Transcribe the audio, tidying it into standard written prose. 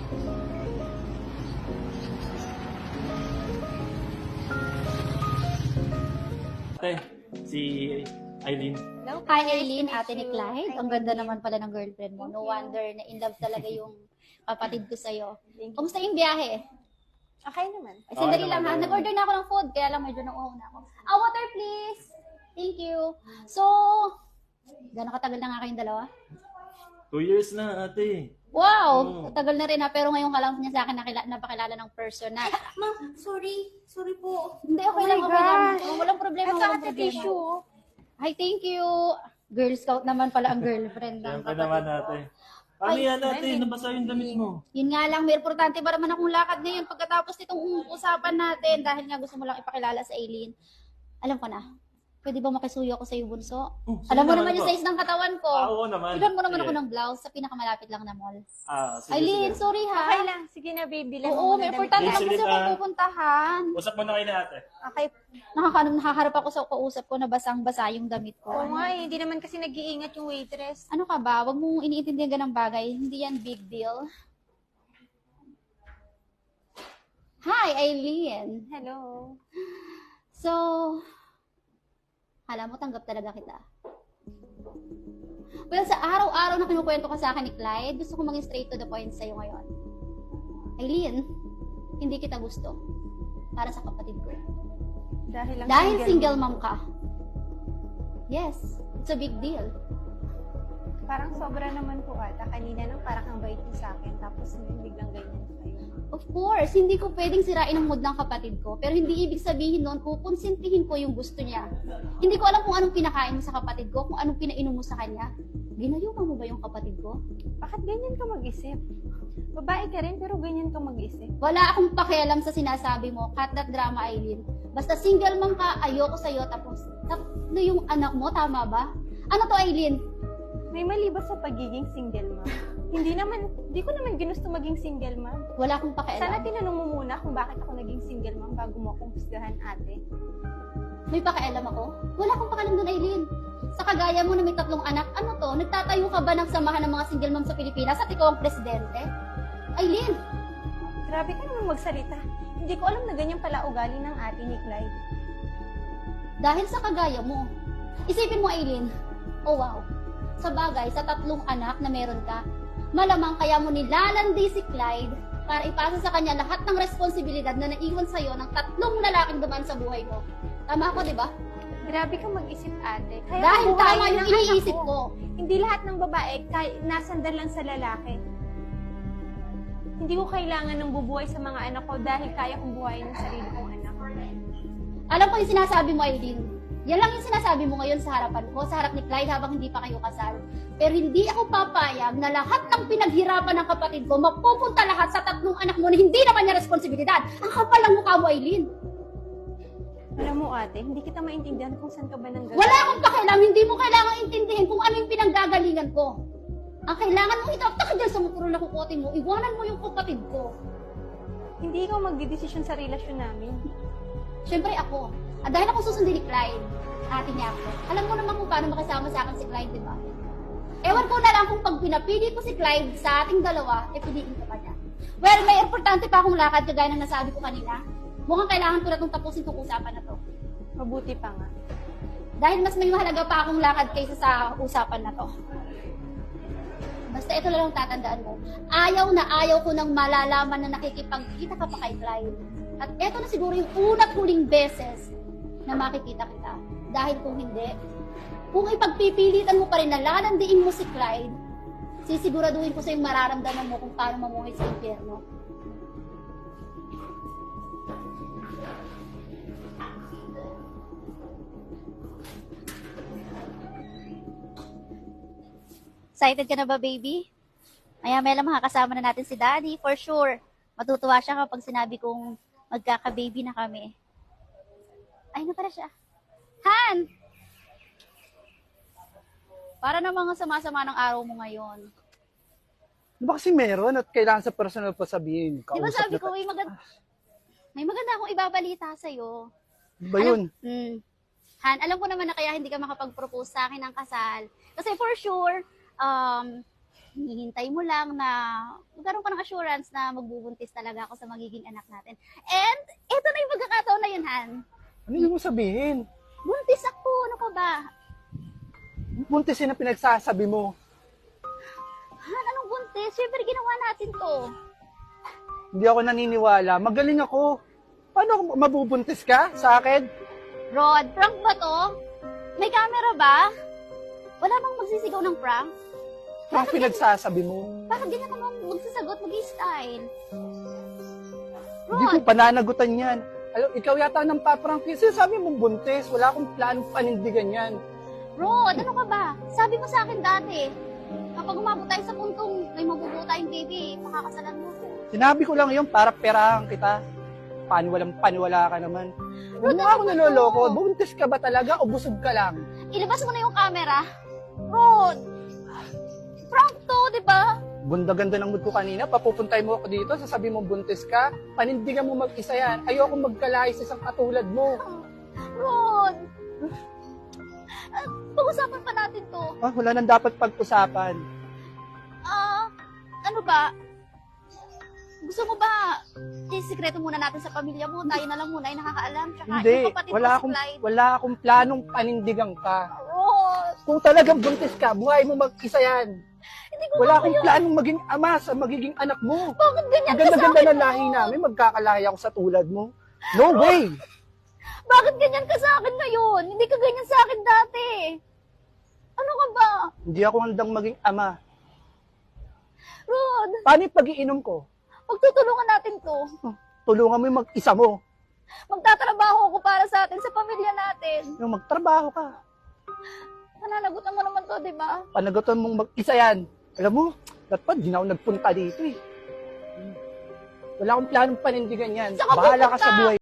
Ate, si Eileen. Hello, Hi, nice to Aileen, meet ate ni you. Clyde. Hi, Ang ganda Aileen. naman pala ng girlfriend mo. No wonder na in love talaga yung kapatid ko sa'yo. Thank you. Kumusta yung biyahe? Okay naman. Ay, sandali Okay lang naman, ha. okay Nag-order na ako ng food, kaya lang medyo nauuna ako. Water please! Thank you. So, gano'ng katagal na nga kayong dalawa? 2 years na, ate. Wow! Tagal na rin ha, pero ngayon ka lang niya sa akin napakilala ng personal. Ma'am, sorry. Sorry po. Hindi, okay Oh lang, my okay lang. gosh. Oh, walang problema, Ito walang ate problema. tissue. Hi, thank you. Girl Scout naman pala ang girlfriend ng Siyempre kapatid naman, ko. ate. Ano Ay, yan, ate? Nabasa yung damit mo. Yun nga lang, may importante ba naman akong lakad ngayon pagkatapos nitong usapan natin dahil nga gusto mo lang ipakilala sa Aileen. Alam ko na, pwede ba makisuyo ako sa iyo, bunso? Sige Alam mo naman naman yung po. size ng katawan ko. Oo naman. Bigyan mo naman Sige. ako ng blouse sa pinakamalapit lang na mall. Sige, Aileen, sige. sorry ha. Okay lang. Sige na, baby. Lang Oo, may importante Yes, ako kasi Lita. akong pupuntahan. Usap mo na kayo na, ate. Okay. Nakaharap ako sa kausap ko na basang-basa yung damit ko. Oo nga eh. Hindi naman kasi nag-iingat yung waitress. Ano ka ba? Huwag mong iniintindihan ganang bagay. Hindi yan big deal. Hi, Aileen. Hello. So, alam mo, tanggap talaga kita. Well, sa araw-araw na kinukwento ka sa akin ni Clyde, gusto ko maging straight to the point sa'yo ngayon. Aileen, hindi kita gusto. Para sa kapatid ko. Dahil single mom ka. Yes, it's a big deal. Parang sobra naman po ata. Kanina nang parang ang bait niyo sa akin. Tapos ngayon biglang ganyan kayo. Of course, hindi ko pwedeng sirain ang mood ng kapatid ko. Pero hindi ibig sabihin noon, kukonsintihin ko yung gusto niya. Hindi ko alam kung anong pinakain mo sa kapatid ko, kung anong pinainom mo sa kanya. Ginayuma mo ba yung kapatid ko? Bakit ganyan ka mag-isip? Babae ka rin pero ganyan ka mag-isip. Wala akong pakialam sa sinasabi mo. Cut that drama, Aileen. Basta single mom ka, ayoko sa'yo. Tapos yung anak mo, tama ba? Ano to, Aileen? May mali ba sa pagiging single mom? Hindi ko naman ginusto maging single mom. Wala akong Sana pakialam. tinanong mo muna kung bakit ako naging single mom bago mo akong husgahan, ate. May pakialam ako? Wala akong pakialam doon, Aileen. Sa kagaya mo na may 3 anak, ano to? Nagtatayo ka ba ng samahan ng mga single mom sa Pilipinas at ikaw ang presidente? Aileen! Grabe ka naman magsalita. Hindi ko alam na ganyan pala ugali ng ate ni Clyde. Dahil sa kagaya mo. Isipin mo, Aileen. Oh wow. Sa bagay, sa 3 anak na meron ka, malamang kaya mo nilalandi si Clyde para ipasa sa kanya lahat ng responsibilidad na naiwan sa'yo ng 3 lalaking dumaan sa buhay mo. Tama ako, di ba? Grabe ka mag-isip, ate. Kaya Dahil ang buhay tama yung ng anak iniisip ko. Hindi lahat ng babae nasandan lang sa lalaki. Hindi ko kailangan ng bubuhay sa mga anak ko dahil kaya kong buhayin ang sarili kong anak. Alam ko yung sinasabi mo, Aileen. Yan lang yung sinasabi mo ngayon sa harapan ko, sa harap ni Clyde habang hindi pa kayo kasal. Pero hindi ako papayag na lahat ng pinaghirapan ng kapatid ko mapupunta lahat sa 3 anak mo na hindi naman niya responsibilidad. Ang kapal ng mukha mo, Aileen. Alam mo, ate, hindi kita maintindihan kung saan ka ba nang Wala akong pakialam, hindi mo kailangang intindihin kung ano yung pinanggagalingan ko. Ang kailangan mong itaktak dyan sa mukuro na kukotin mo, iwanan mo yung kapatid ko. Hindi ikaw magdidesisyon sa relasyon namin. Siyempre ako. At dahil ako susundin ni Clyde, ate niya ako. Alam mo naman kung paano makasama sa akin si Clyde, di ba? Ewan ko na lang kung pag pinapili ko si Clyde sa ating dalawa, piliin ko pa niya. Well, may importante pa akong lakad kagaya ng nasabi ko kanina. Mukhang kailangan ko na itong tapusin itong usapan na to. Mabuti pa nga. Dahil mas may mahalaga pa akong lakad kaysa sa usapan na to. Basta ito lang tatandaan mo. Ayaw ko nang malalaman na nakikipagkita ka pa kay Clyde. At ito na siguro yung una't huling beses na makikita kita. Dahil kung hindi, kung ipagpipilitan mo pa rin na lalandiin mo si Clyde, sisiguraduhin ko sa yung mararamdaman mo kung paano mamuhay sa impyerno. Excited ka na ba, baby? Maya-maya lang makakasama na natin si Daddy, for sure. Matutuwa siya kapag sinabi kong magkaka-baby na kami. Ay, na pala siya. Han! Para namang sama-sama ng araw mo ngayon. Di ba kasi meron at kailangan sa personal pa sabihin? Di ba Kausap sabi na ko, may maganda akong ibabalita sa'yo. Di ba yun? Han, alam ko naman na kaya hindi ka makapag-propose sa akin ng kasal. Kasi for sure, hinihintay mo lang na magkaroon ka ng assurance na magbubuntis talaga ako sa magiging anak natin. And, eto na yung pagkakataon na yun, Han. Ano yung mo sabihin? Buntis ako, ano ka ba? Buntisin na pinagsasabi mo. Han, anong buntis? Siyempre, ginawa natin to. Hindi ako naniniwala. Magaling ako. Paano kung mabubuntis ka sa akin? Rod, prank ba to? May camera ba? Wala bang magsisigaw ng prank? Ang pinagsasabi mo. Bakit ganyan naman magsasagot, mag-style? Hindi ko Rod, pananagutan yan. Alam, ikaw yata nang paprang kasi sabi mong buntis. Wala akong planong panindigan yan. Rod, ano ka ba? Sabi mo sa akin dati, kapag umabot tayo sa puntong may mabubuo tayong baby, makakasalan mo ko. Sinabi ko lang yun para perahan kita. Paniwala ka naman. Huwag mo ano ako ba naloloko. to? Buntis ka ba talaga o busog ka lang? Ilabas mo na yung camera. Rod, prank to, di ba? Ganda-ganda ng mood ko kanina. Papupuntay mo ako dito. Sasabi mo buntis ka. Panindigan mo mag-isa yan. Ayoko magkalahis sa isang katulad mo. Rod, pag-usapan pa natin to. Ah, wala nang dapat pag-usapan. Ano ba? Gusto mo ba, isikreto muna natin sa pamilya mo, tayo na lang muna ay nakakaalam. Tsaka Hindi. yung kapatid Wala mo si akong, Clyde. wala akong planong panindigan ka. Rod, Kung talagang buntis ka, buhay mo mag-isa yan. hindi ko Wala ba akong yun? planong maging ama sa magiging anak mo. Bakit ganyan Ang ka sa ganda-ganda akin, ng lahi Rod? namin, magkakalahi ako sa tulad mo. No way! Bakit ganyan ka sa akin ngayon? Hindi ka ganyan sa akin dati. Ano ka ba? Hindi ako handang maging ama. Rod, Paano yung pag-iinom ko? magtutulungan natin to. Tulungan mo yung mag-isa mo. Magtatrabaho ako para sa atin, sa pamilya natin. Yung magtrabaho ka. Pananagutan mo naman to, di ba? Panagutan mong mag-isa yan. Alam mo, dapat di na ako nagpunta dito eh. Wala akong planong panindigan yan. Saan ka Bahala ka pupunta? sa buhay.